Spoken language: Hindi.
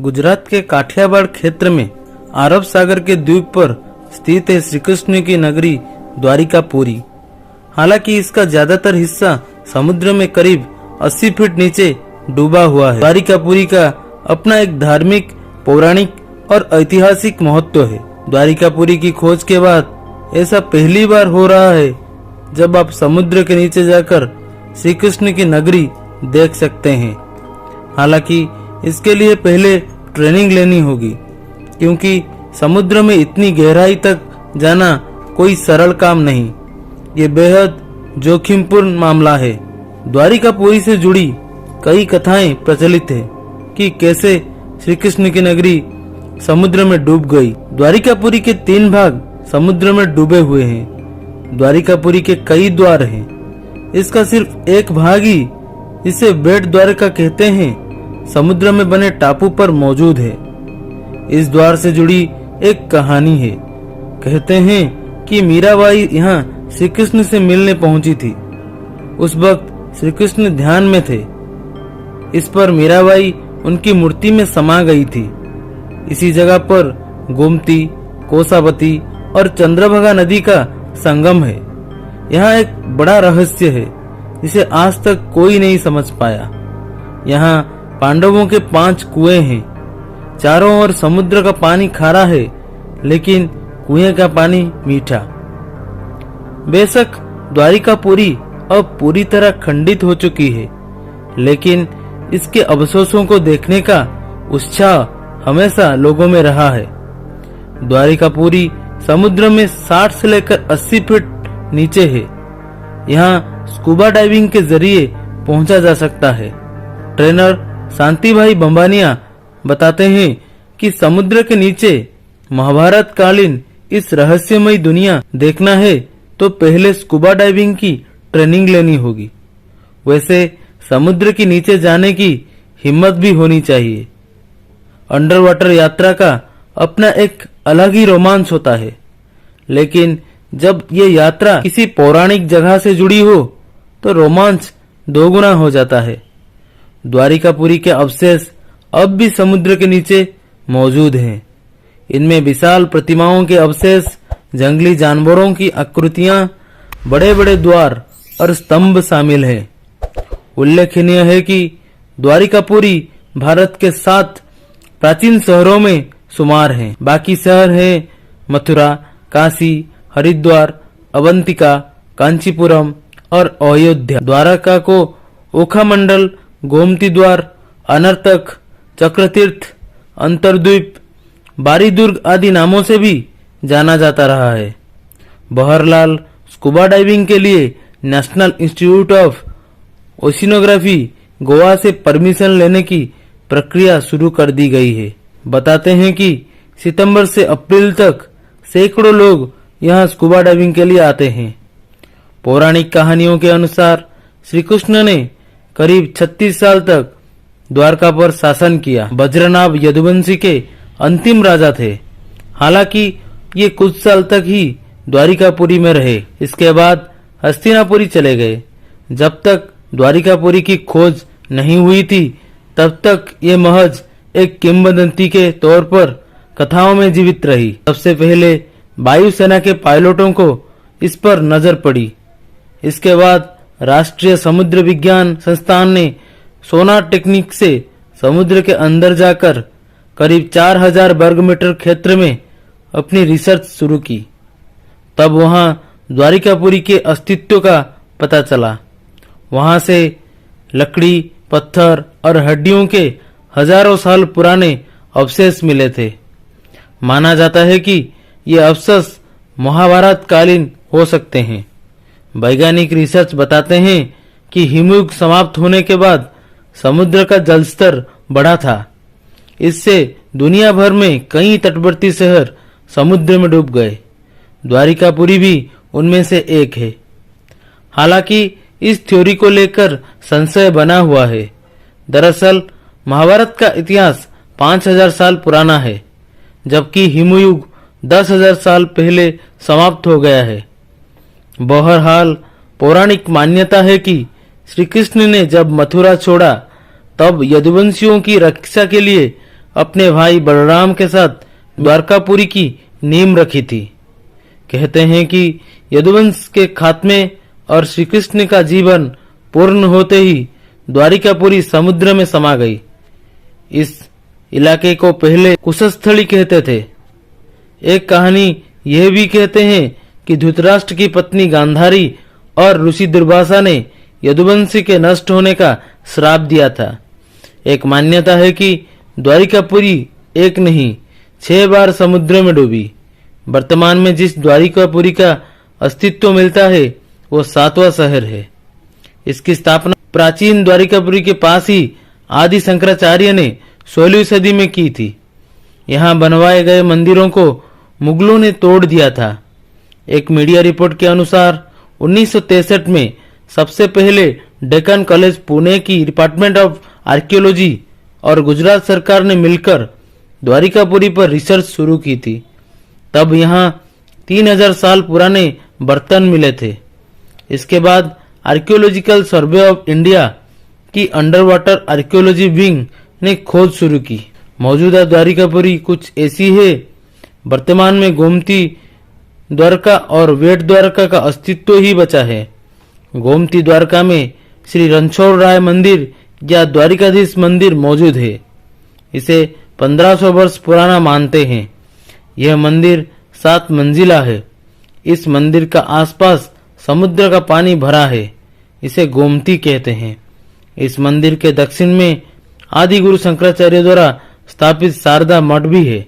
गुजरात के काठियावाड़ क्षेत्र में अरब सागर के द्वीप पर स्थित है श्री कृष्ण की नगरी द्वारिकापुरी। हालांकि इसका ज्यादातर हिस्सा समुद्र में करीब 80 फीट नीचे डूबा हुआ है। द्वारिकापुरी का अपना एक धार्मिक, पौराणिक और ऐतिहासिक महत्व है। द्वारिकापुरी की खोज के बाद ऐसा पहली बार हो रहा है जब आप समुद्र के नीचे जाकर श्री कृष्ण की नगरी देख सकते हैं। हालांकि इसके लिए पहले ट्रेनिंग लेनी होगी, क्योंकि समुद्र में इतनी गहराई तक जाना कोई सरल काम नहीं। ये बेहद जोखिमपूर्ण मामला है। द्वारिकापुरी से जुड़ी कई कथाएं प्रचलित है कि कैसे श्री कृष्ण की नगरी समुद्र में डूब गई। द्वारिकापुरी के 3 भाग समुद्र में डूबे हुए हैं। द्वारिकापुरी के कई द्वार हैं। इसका सिर्फ एक भाग ही, इसे बेट द्वारका कहते हैं, समुद्र में बने टापू पर मौजूद है। इस द्वार से जुड़ी एक कहानी है। कहते हैं कि मीराबाई यहाँ श्री कृष्ण से मिलने पहुंची थी। उस वक्त श्री कृष्ण ध्यान में थे। इस पर मीराबाई उनकी मूर्ति में समा गई थी। इसी जगह पर गोमती, कोसावती और चंद्रभागा नदी का संगम है। यहाँ एक बड़ा रहस्य है जिसे आज तक कोई नहीं समझ पाया। यहाँ पांडवों के 5 कुएं हैं। चारों ओर समुद्र का पानी खारा है, लेकिन कुएं का पानी मीठा। बेशक द्वारिकापुरी अब पूरी तरह खंडित हो चुकी है, लेकिन इसके अवशेषों को देखने का उत्साह हमेशा लोगों में रहा है। द्वारिकापुरी समुद्र में 60 से लेकर 80 फीट नीचे है। यहाँ स्कूबा डाइविंग के जरिए पहुंचा जा सकता है। ट्रेनर शांति भाई बंबानिया बताते हैं कि समुद्र के नीचे महाभारत कालीन इस रहस्यमयी दुनिया देखना है तो पहले स्कूबा डाइविंग की ट्रेनिंग लेनी होगी। वैसे समुद्र के नीचे जाने की हिम्मत भी होनी चाहिए। अंडर वाटर यात्रा का अपना एक अलग ही रोमांच होता है, लेकिन जब ये यात्रा किसी पौराणिक जगह से जुड़ी हो तो रोमांच दोगुना हो जाता है। द्वारिकापुरी के अवशेष अब भी समुद्र के नीचे मौजूद हैं। इनमें विशाल प्रतिमाओं के अवशेष, जंगली जानवरों की आकृतियां, बड़े बड़े द्वार और स्तंभ शामिल हैं। उल्लेखनीय है कि द्वारिकापुरी भारत के 7 प्राचीन शहरों में शुमार हैं। बाकी शहर हैं मथुरा, काशी, हरिद्वार, अवंतिका, कांचीपुरम और अयोध्या। द्वारका को ओखा मंडल, गोमती द्वार, अनर्तक, चक्रतीर्थ, अंतरद्वीप, बारी दुर्ग आदि नामों से भी जाना जाता रहा है। बहरहाल स्कूबा डाइविंग के लिए national institute of oceanography Goa से परमिशन लेने की प्रक्रिया शुरू कर दी गई है। बताते हैं कि सितंबर से अप्रैल तक सैकड़ों लोग यहाँ स्कूबा डाइविंग के लिए आते हैं। पौराणिक कहानियों के अनुसार श्री कृष्ण ने करीब 36 साल तक द्वारका पर शासन किया। वज्रनाभ यदुवंशी के अंतिम राजा थे। हालांकि ये कुछ साल तक ही द्वारिकापुरी में रहे। इसके बाद हस्तिनापुरी चले गए। जब तक द्वारिकापुरी की खोज नहीं हुई थी, तब तक ये महज एक किंवदंती के तौर पर कथाओं में जीवित रही। सबसे पहले वायुसेना के पायलटों को इस पर नजर पड़ी। इसके बाद राष्ट्रीय समुद्र विज्ञान संस्थान ने सोनार टेक्निक से समुद्र के अंदर जाकर करीब 4000 वर्ग मीटर क्षेत्र में अपनी रिसर्च शुरू की। तब वहां द्वारिकापुरी के अस्तित्व का पता चला। वहां से लकड़ी, पत्थर और हड्डियों के हजारों साल पुराने अवशेष मिले थे। माना जाता है कि ये अवशेष महाभारत कालीन हो सकते हैं। वैज्ञानिक रिसर्च बताते हैं कि हिमयुग समाप्त होने के बाद समुद्र का जलस्तर बढ़ा था। इससे दुनिया भर में कई तटवर्ती शहर समुद्र में डूब गए। द्वारिकापुरी भी उनमें से एक है। हालांकि इस थ्योरी को लेकर संशय बना हुआ है। दरअसल महाभारत का इतिहास 5000 साल पुराना है, जबकि हिमयुग 10,000 साल पहले समाप्त हो गया है। बहरहाल पौराणिक मान्यता है कि श्री कृष्ण ने जब मथुरा छोड़ा, तब यदुवंशियों की रक्षा के लिए अपने भाई बलराम के साथ द्वारकापुरी की नींव रखी थी। कहते हैं कि यदुवंश के खात्मे और श्री कृष्ण का जीवन पूर्ण होते ही द्वारिकापुरी समुद्र में समा गई। इस इलाके को पहले कुशस्थली कहते थे। एक कहानी यह भी कहते हैं कि धृतराष्ट्र की पत्नी गांधारी और ऋषि दुर्वासा ने यदुवंशी के नष्ट होने का श्राप दिया था। एक मान्यता है कि द्वारिकापुरी एक नहीं 6 बार समुद्र में डूबी। वर्तमान में जिस द्वारिकापुरी का अस्तित्व मिलता है वो 7वां शहर है। इसकी स्थापना प्राचीन द्वारिकापुरी के पास ही आदि शंकराचार्य ने 16वीं सदी में की थी। यहाँ बनवाए गए मंदिरों को मुगलों ने तोड़ दिया था। एक मीडिया रिपोर्ट के अनुसार 1963 में सबसे पहले डेक्कन कॉलेज पुणे की डिपार्टमेंट ऑफ आर्कियोलॉजी और गुजरात सरकार ने मिलकर द्वारिकापुरी पर रिसर्च शुरू की थी। तब यहाँ 3000 साल पुराने बर्तन मिले थे। इसके बाद आर्कियोलॉजिकल सर्वे ऑफ इंडिया की अंडर वाटर आर्कियोलॉजी विंग ने खोज शुरू की। मौजूदा द्वारिकापुरी कुछ ऐसी है। वर्तमान में गोमती द्वारका और वेट द्वारका का अस्तित्व ही बचा है। गोमती द्वारका में श्री रणछोड़ राय मंदिर या द्वारिकाधीश मंदिर मौजूद है। इसे 1500 वर्ष पुराना मानते हैं। यह मंदिर 7 मंजिला है। इस मंदिर का आसपास समुद्र का पानी भरा है। इसे गोमती कहते हैं। इस मंदिर के दक्षिण में आदि गुरु शंकराचार्य द्वारा स्थापित शारदा मठ भी है।